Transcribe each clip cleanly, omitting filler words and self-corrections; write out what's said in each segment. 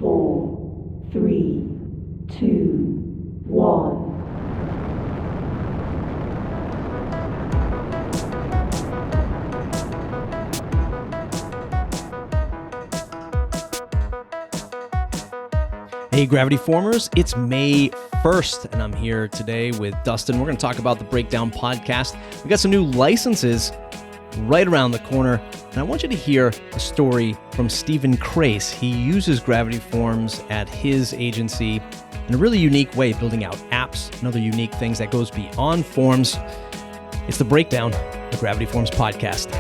4, 3, 2, 1. Hey, Gravity Formers, it's May 1st, and I'm here today with Dustin. We're going to talk about the Breakdown podcast. We got some new licenses right around the corner, and I want you to hear a story from Khraiss. He uses Gravity Forms at his agency in a really unique way, building out apps and other unique things that goes beyond forms. It's the Breakdown, the Gravity Forms podcast.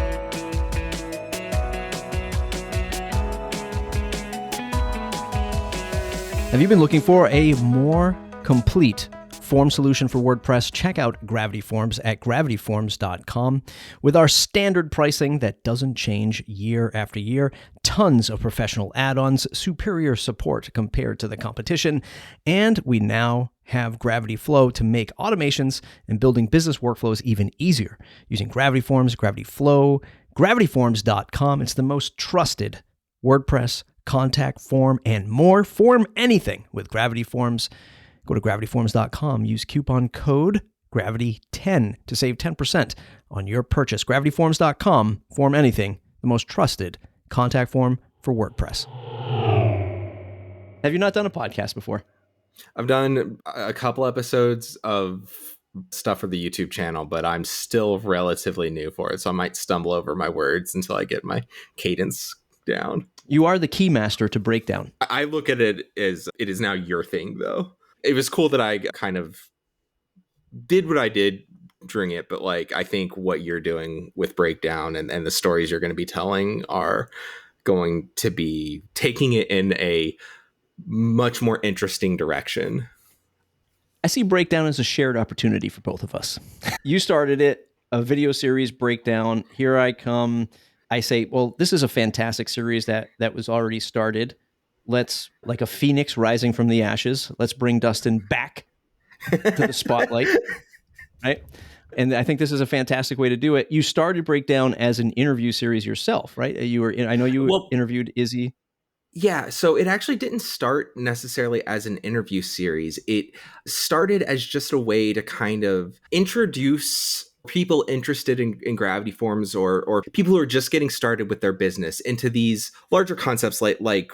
Have you been looking for a more complete form solution for WordPress? Check out Gravity Forms at gravityforms.com. With our standard pricing that doesn't change year after year, tons of professional add-ons, superior support compared to the competition, and we now have Gravity Flow to make automations and building business workflows even easier. Using Gravity Forms, Gravity Flow, gravityforms.com. It's the most trusted WordPress contact form and more. Form anything with Gravity Forms. Go to gravityforms.com. Use coupon code GRAVITY10 to save 10% on your purchase. Gravityforms.com. Form anything. The most trusted contact form for WordPress. Have you not done a podcast before? I've done a couple episodes of stuff for the YouTube channel, but I'm still relatively new for it, so I might stumble over my words until I get my cadence down. You are the key master to Breakdown. I look at it as it is now your thing, though. It was cool that I kind of did what I did during it, but I think what you're doing with Breakdown and the stories you're going to be telling are going to be taking it in a much more interesting direction. I see Breakdown as a shared opportunity for both of us. You started it, a video series, Breakdown. Here I come. I say, well, this is a fantastic series that was already started. Let's, like a phoenix rising from the ashes, let's bring Dustin back to the spotlight, right? And I think this is a fantastic way to do it. You started Breakdown as an interview series yourself, right? I know you interviewed Izzy. Yeah, so it actually didn't start necessarily as an interview series. It started as just a way to kind of introduce people interested in Gravity Forms or people who are just getting started with their business into these larger concepts like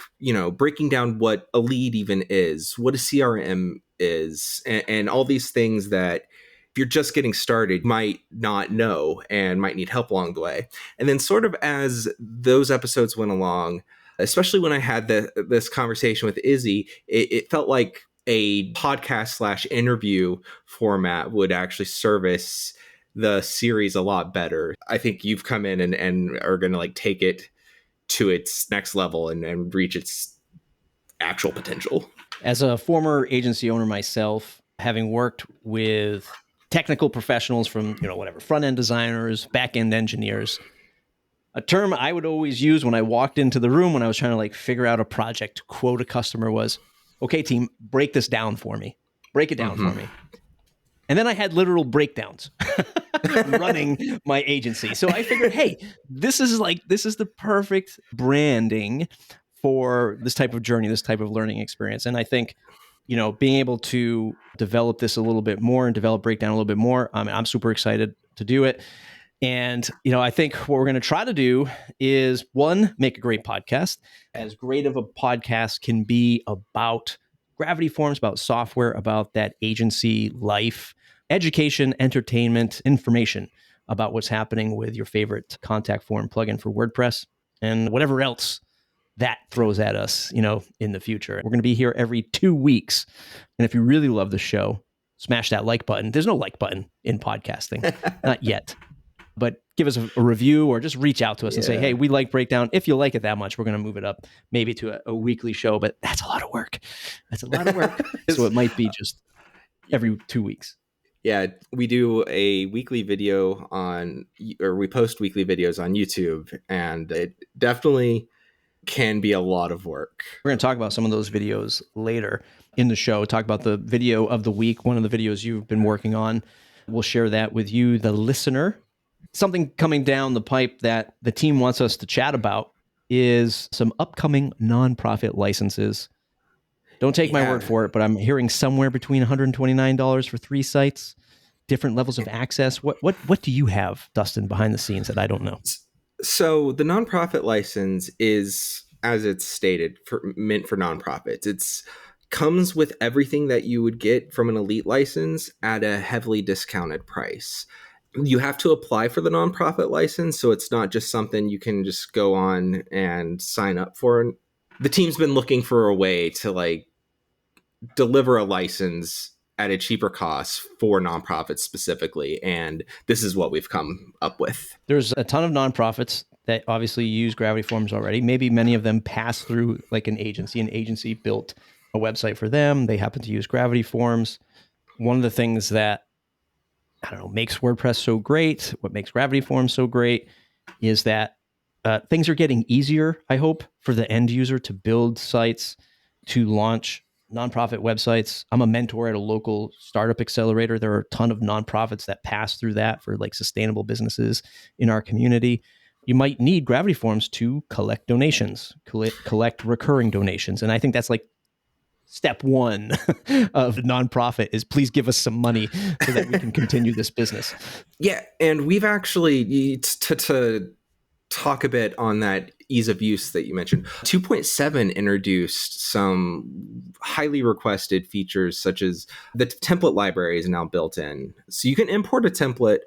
breaking down what a lead even is, what a CRM is, and all these things that if you're just getting started, you might not know and might need help along the way. And then sort of as those episodes went along, especially when I had this conversation with Izzy, it felt like a podcast / interview format would actually service the series a lot better. I think you've come in and are going to take it to its next level and reach its actual potential. As a former agency owner myself, having worked with technical professionals from, front-end designers, back-end engineers, a term I would always use when I walked into the room when I was trying to figure out a project to quote a customer was, okay, team, break this down for me. Break it down for me. And then I had literal breakdowns running my agency. So I figured, hey, this is the perfect branding for this type of journey, this type of learning experience. And I think, being able to develop this a little bit more and develop Breakdown a little bit more, I'm super excited to do it. And, I think what we're going to try to do is, one, make a great podcast. As great of a podcast can be about Gravity Forms, about software, about that agency life, education, entertainment, information about what's happening with your favorite contact form plugin for WordPress and whatever else that throws at us, in the future. We're going to be here every 2 weeks. And if you really love the show, smash that like button. There's no like button in podcasting, not yet. But give us a review or just reach out to us and say, hey, we like Breakdown. If you like it that much, we're going to move it up maybe to a weekly show. But that's a lot of work. So it might be just every 2 weeks. Yeah, we do a weekly video we post weekly videos on YouTube, and it definitely can be a lot of work. We're going to talk about some of those videos later in the show, talk about the video of the week, one of the videos you've been working on. We'll share that with you, the listener. Something coming down the pipe that the team wants us to chat about is some upcoming nonprofit licenses Don't take my word Yeah. for it, but I'm hearing somewhere between $129 for 3 sites, different levels of access. What do you have, Dustin, behind the scenes that I don't know? So the nonprofit license is, as it's stated, meant for nonprofits. It's comes with everything that you would get from an elite license at a heavily discounted price. You have to apply for the nonprofit license, so it's not just something you can just go on and sign up for. The team's been looking for a way to like deliver a license at a cheaper cost for nonprofits specifically, and this is what we've come up with. There's a ton of nonprofits that obviously use Gravity Forms already. Maybe many of them pass through like an agency. An agency built a website for them. They happen to use Gravity Forms. One of the things that, I don't know, makes WordPress so great, what makes Gravity Forms so great, is that things are getting easier, I hope, for the end user to build sites, to launch nonprofit websites. I'm a mentor at a local startup accelerator. There are a ton of nonprofits that pass through that for like sustainable businesses in our community. You might need Gravity Forms to collect donations, collect recurring donations. And I think that's like step one of the nonprofit is please give us some money so that we can continue this business. Yeah, and we've actually, to talk a bit on that ease of use that you mentioned, 2.7 introduced some highly requested features such as the template library is now built in. So you can import a template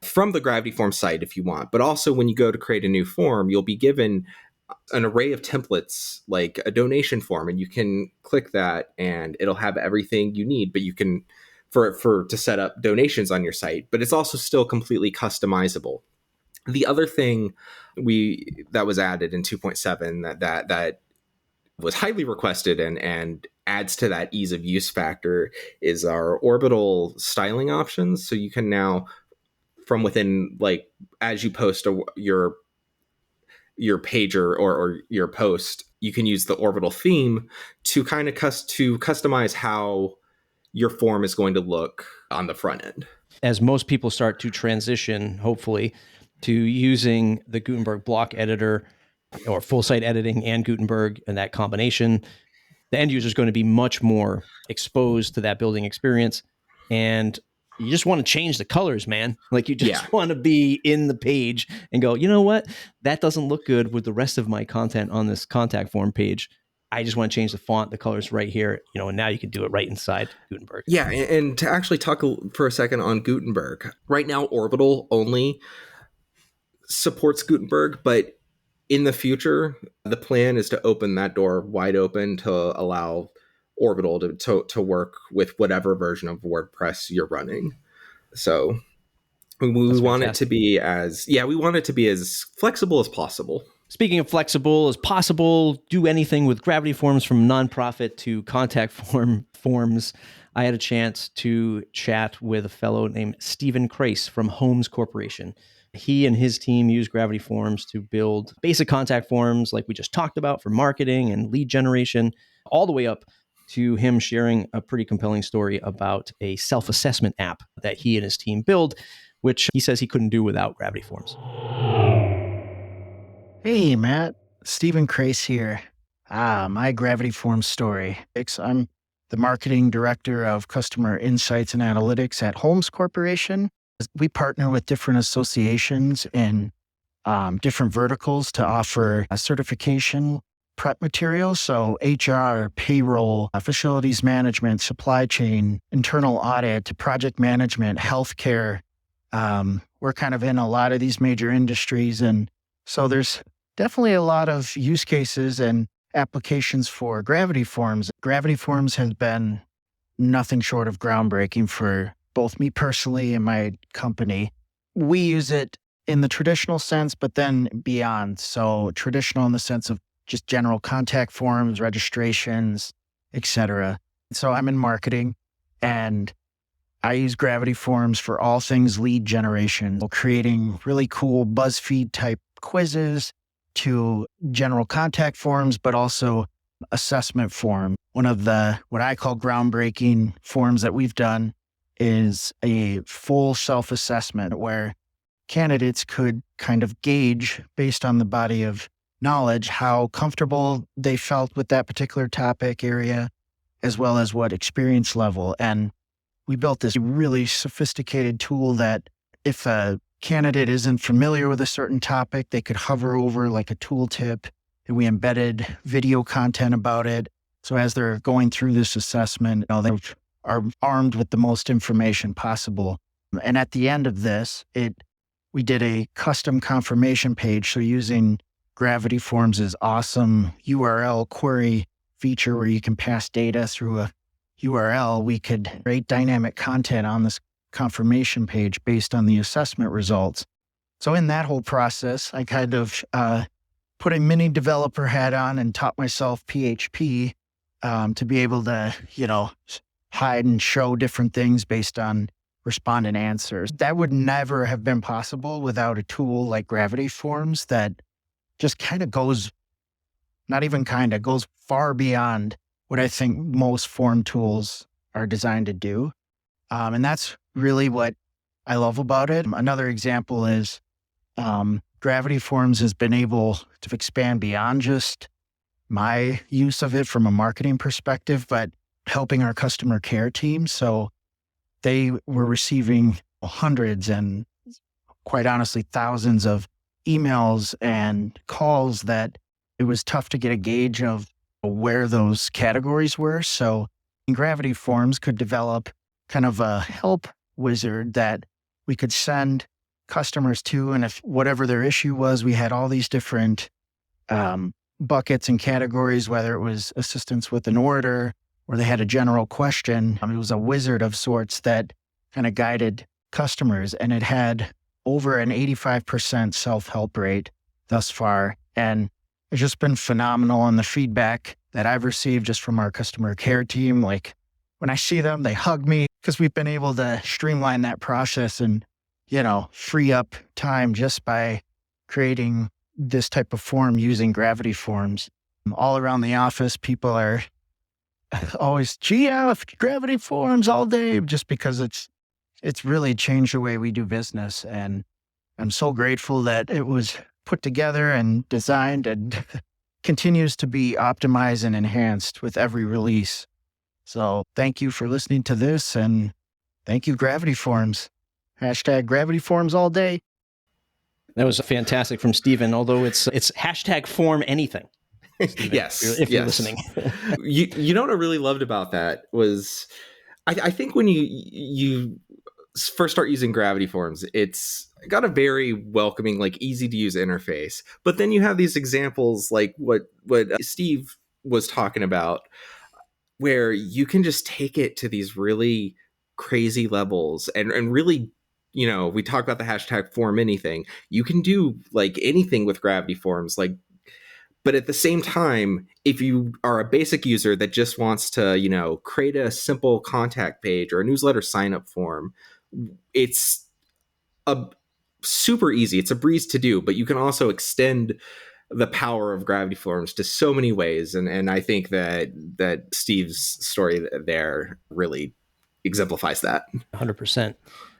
from the Gravity Form site if you want, but also when you go to create a new form, you'll be given an array of templates like a donation form, and you can click that and it'll have everything you need, but you can to set up donations on your site, but it's also still completely customizable. The other thing that was added in 2.7 that was highly requested and adds to that ease of use factor is our orbital styling options. So you can now, from within, like as you post your page or your post, you can use the orbital theme to kind of customize how your form is going to look on the front end. As most people start to transition, hopefully, to using the Gutenberg block editor or full site editing and Gutenberg and that combination, the end user is going to be much more exposed to that building experience. And you just want to change the colors, man. Like you just want to be in the page and go, you know what? That doesn't look good with the rest of my content on this contact form page. I just want to change the font, the colors right here, and now you can do it right inside Gutenberg. Yeah, and to actually talk for a second on Gutenberg, right now Orbital only supports Gutenberg, but in the future, the plan is to open that door wide open to allow Orbital to work with whatever version of WordPress you're running. So we want it to be as flexible as possible. Speaking of flexible as possible, do anything with Gravity Forms from nonprofit to contact forms. I had a chance to chat with a fellow named Stephen Khraiss from Holmes Corporation. He and his team use Gravity Forms to build basic contact forms like we just talked about for marketing and lead generation, all the way up to him sharing a pretty compelling story about a self-assessment app that he and his team build, which he says he couldn't do without Gravity Forms. Hey, Matt. Stephen Khraiss here. My Gravity Forms story. I'm the marketing director of customer insights and analytics at Holmes Corporation. We partner with different associations in different verticals to offer a certification prep materials. So HR, payroll, facilities management, supply chain, internal audit, project management, healthcare. We're kind of in a lot of these major industries. And so there's definitely a lot of use cases and applications for Gravity Forms. Gravity Forms has been nothing short of groundbreaking for both me personally and my company. We use it in the traditional sense, but then beyond. So traditional in the sense of just general contact forms, registrations, etc. So I'm in marketing and I use Gravity Forms for all things lead generation, creating really cool BuzzFeed type quizzes to general contact forms, but also assessment form. One of the, what I call groundbreaking forms that we've done is a full self-assessment where candidates could kind of gauge based on the body of knowledge how comfortable they felt with that particular topic area, as well as what experience level. And we built this really sophisticated tool that if a candidate isn't familiar with a certain topic, they could hover over like a tooltip, and we embedded video content about it. So as they're going through this assessment, they are armed with the most information possible. And at the end of this, we did a custom confirmation page. So using Gravity Forms' awesome URL query feature where you can pass data through a URL, we could create dynamic content on this confirmation page based on the assessment results. So in that whole process, I kind of put a mini developer hat on and taught myself PHP to be able to, hide and show different things based on respondent answers. That would never have been possible without a tool like Gravity Forms that just goes far beyond what I think most form tools are designed to do. And that's really what I love about it. Another example is Gravity Forms has been able to expand beyond just my use of it from a marketing perspective, but helping our customer care team. So they were receiving hundreds and quite honestly, thousands of emails and calls that it was tough to get a gauge of where those categories were. So Gravity Forms could develop kind of a help wizard that we could send customers to. And if whatever their issue was, we had all these different buckets and categories, whether it was assistance with an order or they had a general question. It was a wizard of sorts that kind of guided customers. And it had over an 85% self-help rate thus far. And it's just been phenomenal. And the feedback that I've received just from our customer care team, like when I see them, they hug me because we've been able to streamline that process and, free up time just by creating this type of form using Gravity Forms. All around the office, people are always, GF, Gravity Forms all day, just because it's really changed the way we do business. And I'm so grateful that it was put together and designed and continues to be optimized and enhanced with every release. So thank you for listening to this, and thank you, Gravity Forms. Hashtag Gravity Forms all day. That was fantastic from Stephen, although it's hashtag form anything. Stephen, Yes. if you're listening. You know what I really loved about that was, I think when you first start using Gravity Forms, it's got a very welcoming, like easy to use interface. But then you have these examples like what Steve was talking about, where you can just take it to these really crazy levels and really, we talk about the hashtag form anything. You can do like anything with Gravity Forms, but at the same time, if you are a basic user that just wants to, create a simple contact page or a newsletter sign up form, it's a super easy. It's a breeze to do, but you can also extend the power of Gravity Forms to so many ways. And I think that Steve's story there really exemplifies that. 100%.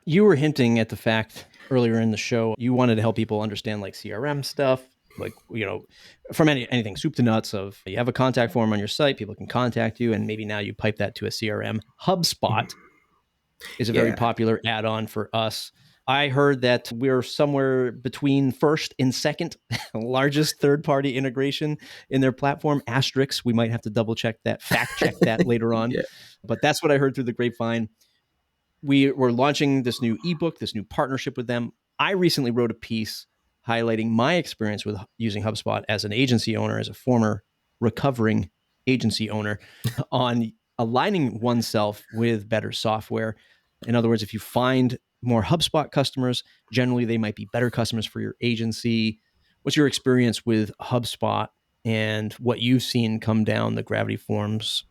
You were hinting at the fact earlier in the show, you wanted to help people understand like CRM stuff, like, from anything soup to nuts of you have a contact form on your site, people can contact you, and maybe now you pipe that to a CRM. Hubspot is a very popular add-on for us. I heard that we're somewhere between first and second largest third-party integration in their platform. Asterisks, we might have to double check that, fact check that later on. Yeah. But that's what I heard through the grapevine. We're launching this new ebook, this new partnership with them. I recently wrote a piece highlighting my experience with using HubSpot as an agency owner, as a former recovering agency owner, on aligning oneself with better software. In other words, if you find more HubSpot customers, generally they might be better customers for your agency. What's your experience with HubSpot and what you've seen come down the Gravity Forms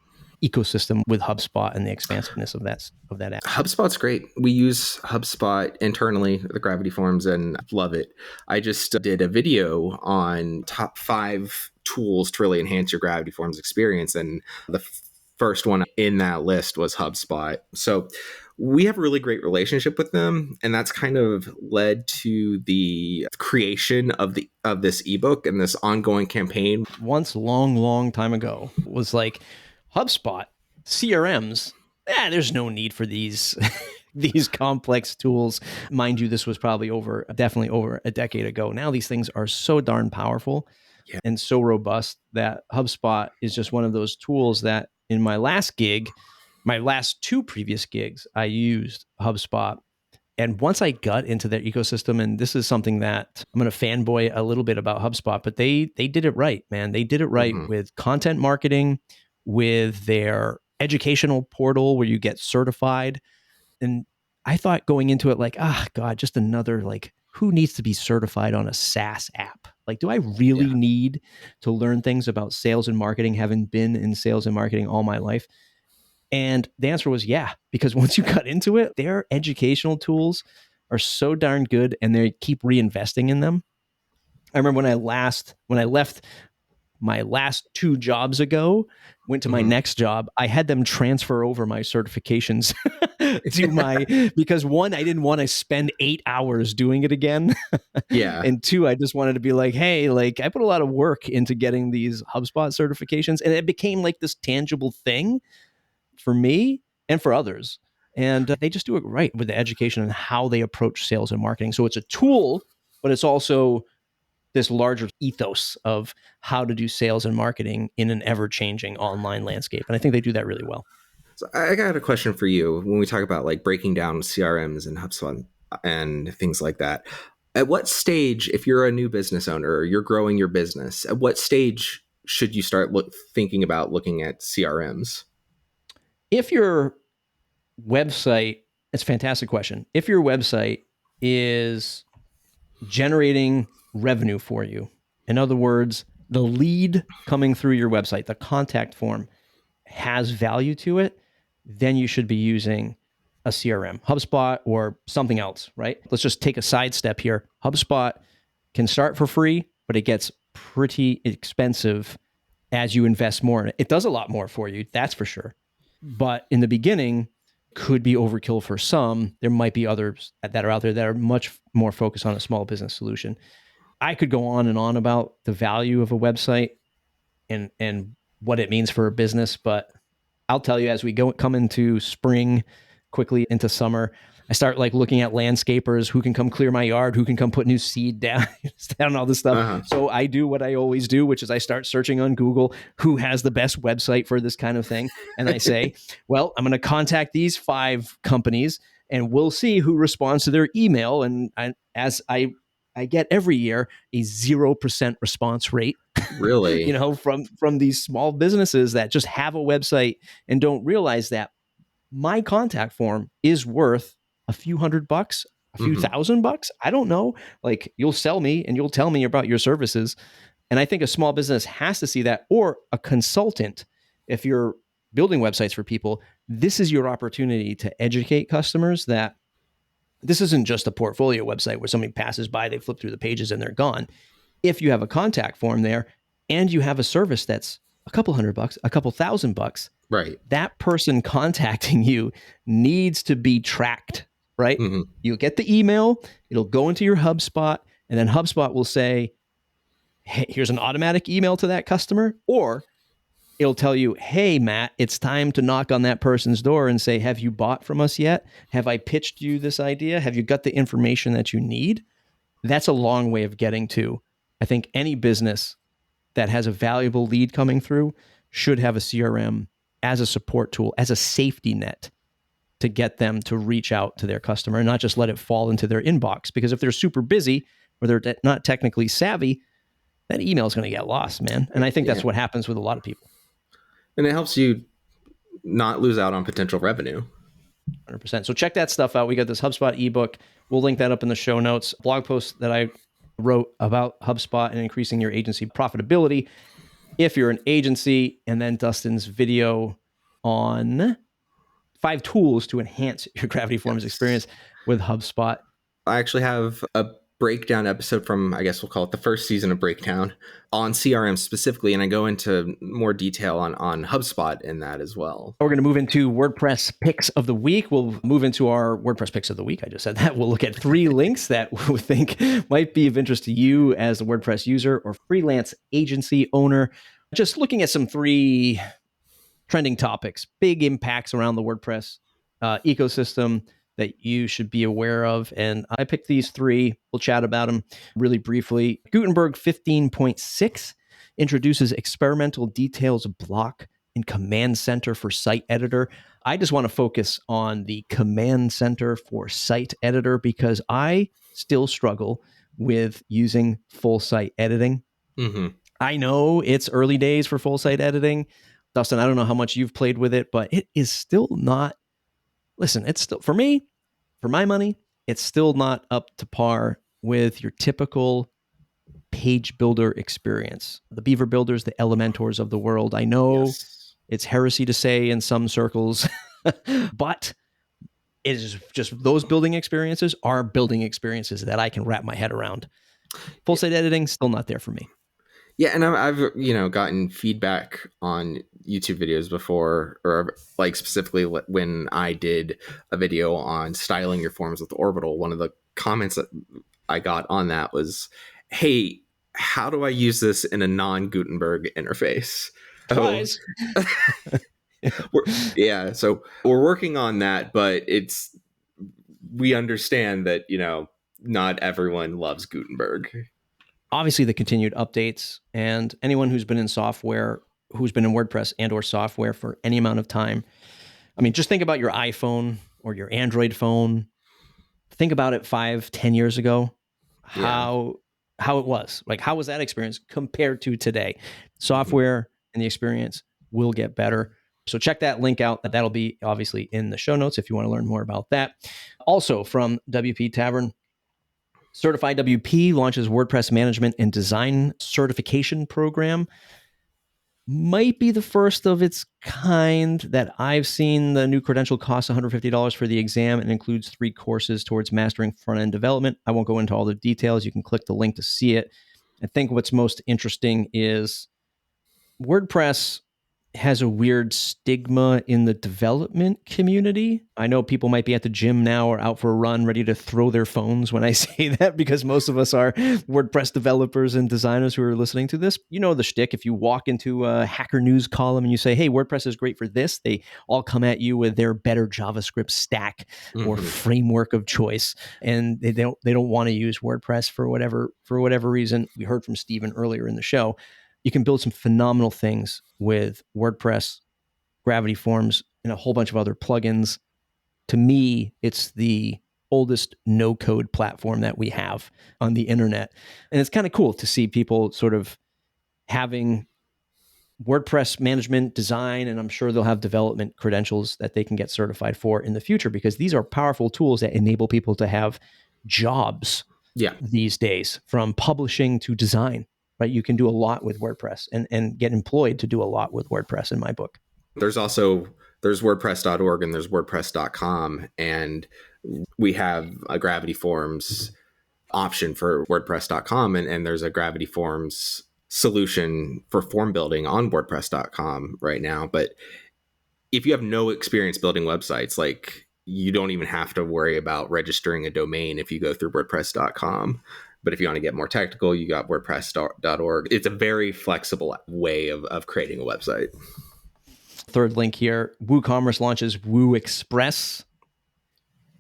ecosystem with HubSpot and the expansiveness of that app? HubSpot's great. We use HubSpot internally, the Gravity Forms, and love it. I just did a video on top 5 tools to really enhance your Gravity Forms experience, and the first one in that list was HubSpot. So we have a really great relationship with them, and that's kind of led to the creation of this ebook and this ongoing campaign. Once long time ago was like, HubSpot, CRMs, there's no need for these these complex tools. Mind you, this was probably definitely over a decade ago. Now these things are so darn powerful and so robust that HubSpot is just one of those tools that in my last two previous gigs, I used HubSpot. And once I got into their ecosystem, and this is something that I'm going to fanboy a little bit about HubSpot, but they did it right, man. They did it right with content marketing, with their educational portal where you get certified. And I thought going into it like, God, just another, like, who needs to be certified on a SaaS app? Like, do I really need to learn things about sales and marketing, having been in sales and marketing all my life? And the answer was because once you got into it, their educational tools are so darn good and they keep reinvesting in them. I remember when I left my last 2 jobs ago, went to my next job, I had them transfer over my certifications because one, I didn't want to spend 8 hours doing it again. And 2, I just wanted to be like, hey, like I put a lot of work into getting these HubSpot certifications, and it became like this tangible thing for me and for others. And they just do it right with the education and how they approach sales and marketing. So it's a tool, but it's also this larger ethos of how to do sales and marketing in an ever-changing online landscape. And I think they do that really well. So I got a question for you when we talk about like breaking down CRMs and HubSpot and things like that. At what stage, if you're a new business owner or you're growing your business, at what stage should you start thinking about looking at CRMs? If your website, it's a fantastic question. If your website is generating revenue for you, in other words, the lead coming through your website, the contact form has value to it, then you should be using a CRM, HubSpot or something else, right? Let's just take a sidestep here. HubSpot can start for free, but it gets pretty expensive as you invest more in it. It does a lot more for you, that's for sure. But in the beginning, could be overkill for some. There might be others that are out there that are much more focused on a small business solution. I could go on and on about the value of a website and what it means for a business, but I'll tell you, as we come into spring, quickly into summer, I start like looking at landscapers who can come clear my yard, who can come put new seed down, all this stuff. So I do what I always do, which is I start searching on Google, who has the best website for this kind of thing. And I say, well, I'm going to contact these 5 companies and we'll see who responds to their email. And as I get every year a 0% response rate. Really? From these small businesses that just have a website and don't realize that my contact form is worth a few $100, a few $1,000. I don't know. Like, you'll sell me and you'll tell me about your services. And I think a small business has to see that, or a consultant. If you're building websites for people, this is your opportunity to educate customers that this isn't just a portfolio website where somebody passes by, they flip through the pages and they're gone. If you have a contact form there and you have a service that's a couple $100, a couple $1,000, right? That person contacting you needs to be tracked, right? You'll get the email, it'll go into your HubSpot, and then HubSpot will say, hey, here's an automatic email to that customer, or it'll tell you, hey, Matt, it's time to knock on that person's door and say, have you bought from us yet? Have I pitched you this idea? Have you got the information that you need? That's a long way of getting to, I think, any business that has a valuable lead coming through should have a CRM as a support tool, as a safety net to get them to reach out to their customer and not just let it fall into their inbox. Because if they're super busy or they're not technically savvy, that email is going to get lost, man. And I think that's what happens with a lot of people. And it helps you not lose out on potential revenue. 100%. So check that stuff out. We got this HubSpot ebook. We'll link that up in the show notes. Blog post that I wrote about HubSpot and increasing your agency profitability if you're an agency, and then Dustin's video on 5 tools to enhance your Gravity Forms experience with HubSpot. I actually have a breakdown episode from, I guess we'll call it the first season of Breakdown, on CRM specifically, and I go into more detail on HubSpot in that as well. We're going to move into WordPress picks of the week. We'll move into our WordPress picks of the week. I just said that. We'll look at 3 links that we think might be of interest to you as a WordPress user or freelance agency owner. Just looking at some 3 trending topics, big impacts around the WordPress ecosystem that you should be aware of. And I picked these three. We'll chat about them really briefly. Gutenberg 15.6 introduces experimental details block in Command Center for Site Editor. I just want to focus on the Command Center for Site Editor because I still struggle with using full site editing. Mm-hmm. I know it's early days for full site editing. Dustin, I don't know how much you've played with it, but it is still not, listen, it's still, for me, for my money, it's still not up to par with your typical page builder experience. The Beaver Builders, the Elementors of the world. I know it's heresy to say in some circles, but it is just those building experiences are building experiences that I can wrap my head around. Full site editing, still not there for me. Yeah, and I've gotten feedback on YouTube videos before, or like specifically when I did a video on styling your forms with Orbital. One of the comments that I got on that was, "Hey, how do I use this in a non-Gutenberg interface?" Surprise. So we're working on that, but we understand that not everyone loves Gutenberg. Obviously, the continued updates, and anyone who's been in software, who's been in WordPress and or software for any amount of time. I mean, just think about your iPhone or your Android phone. Think about it 5-10 years ago, how it was. Like, how was that experience compared to today? Software and the experience will get better. So check that link out. That'll be obviously in the show notes if you want to learn more about that. Also from WP Tavern, Certified WP launches WordPress management and design certification program. Might be the first of its kind that I've seen. The new credential costs $150 for the exam and includes 3 courses towards mastering front-end development. I won't go into all the details. You can click the link to see it. I think what's most interesting is WordPress has a weird stigma in the development community. I know people might be at the gym now or out for a run ready to throw their phones when I say that, because most of us are WordPress developers and designers who are listening to this. You know the shtick. If you walk into a Hacker News column and you say, hey, WordPress is great for this, they all come at you with their better JavaScript stack or framework of choice. And they don't want to use WordPress for whatever reason. We heard from Steven earlier in the show. You can build some phenomenal things with WordPress, Gravity Forms, and a whole bunch of other plugins. To me, it's the oldest no-code platform that we have on the internet. And it's kind of cool to see people sort of having WordPress management, design, and I'm sure they'll have development credentials that they can get certified for in the future, because these are powerful tools that enable people to have jobs these days, from publishing to design. Right? You can do a lot with WordPress and get employed to do a lot with WordPress in my book. There's WordPress.org and there's WordPress.com. And we have a Gravity Forms option for WordPress.com. And there's a Gravity Forms solution for form building on WordPress.com right now. But if you have no experience building websites, like, you don't even have to worry about registering a domain if you go through WordPress.com. But if you want to get more technical, you got WordPress.org. It's a very flexible way of creating a website. Third link here, WooCommerce launches WooExpress,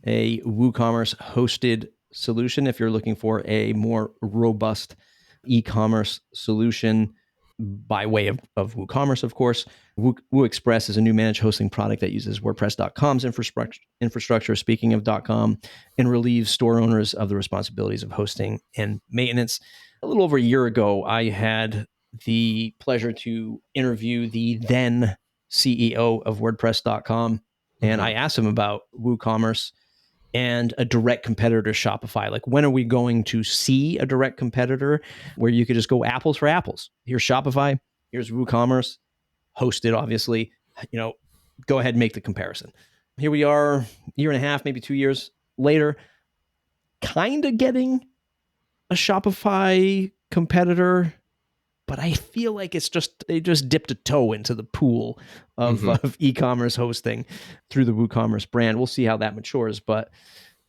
a WooCommerce hosted solution if you're looking for a more robust e-commerce solution by way of WooCommerce, of course. WooExpress is a new managed hosting product that uses WordPress.com's infrastructure, speaking of .com, and relieves store owners of the responsibilities of hosting and maintenance. A little over a year ago, I had the pleasure to interview the then CEO of WordPress.com, and I asked him about WooCommerce and a direct competitor to Shopify. Like, when are we going to see a direct competitor where you could just go apples for apples? Here's Shopify, here's WooCommerce, hosted, obviously. Go ahead and make the comparison. Here we are, a year and a half, maybe 2 years later, kind of getting a Shopify competitor, but I feel like they just dipped a toe into the pool of e-commerce hosting through the WooCommerce brand. We'll see how that matures, but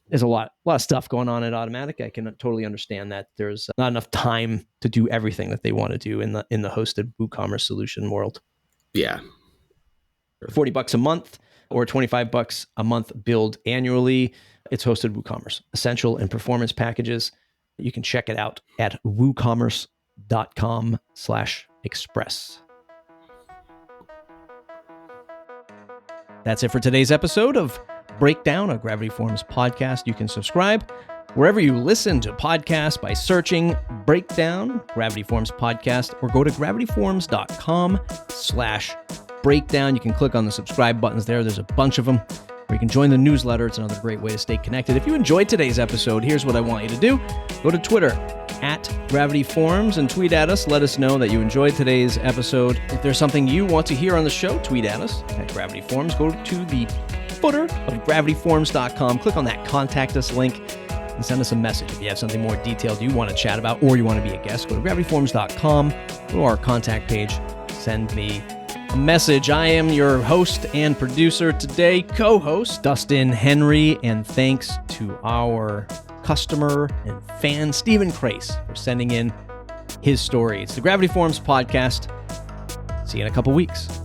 there's a lot of stuff going on at Automattic. I can totally understand that there's not enough time to do everything that they want to do in the hosted WooCommerce solution world. Yeah. $40 a month or $25 a month billed annually. It's hosted WooCommerce, essential and performance packages. You can check it out at woocommerce.com/express. That's it for today's episode of Breakdown, a Gravity Forms podcast. You can subscribe wherever you listen to podcasts by searching Breakdown, Gravity Forms Podcast, or go to gravityforms.com/breakdown. You can click on the subscribe buttons there. There's a bunch of them. Or you can join the newsletter. It's another great way to stay connected. If you enjoyed today's episode, here's what I want you to do. Go to Twitter @GravityForms and tweet at us. Let us know that you enjoyed today's episode. If there's something you want to hear on the show, tweet at us @GravityForms. Go to the footer of gravityforms.com. Click on that Contact Us link and send us a message. If you have something more detailed you want to chat about or you want to be a guest, go to gravityforms.com. Go to our contact page. Send me a message. I am your host and producer today, co-host Dustin Henry, and thanks to our customer and fan, Stephen Khraiss, for sending in his story. It's the Gravity Forms podcast. See you in a couple weeks.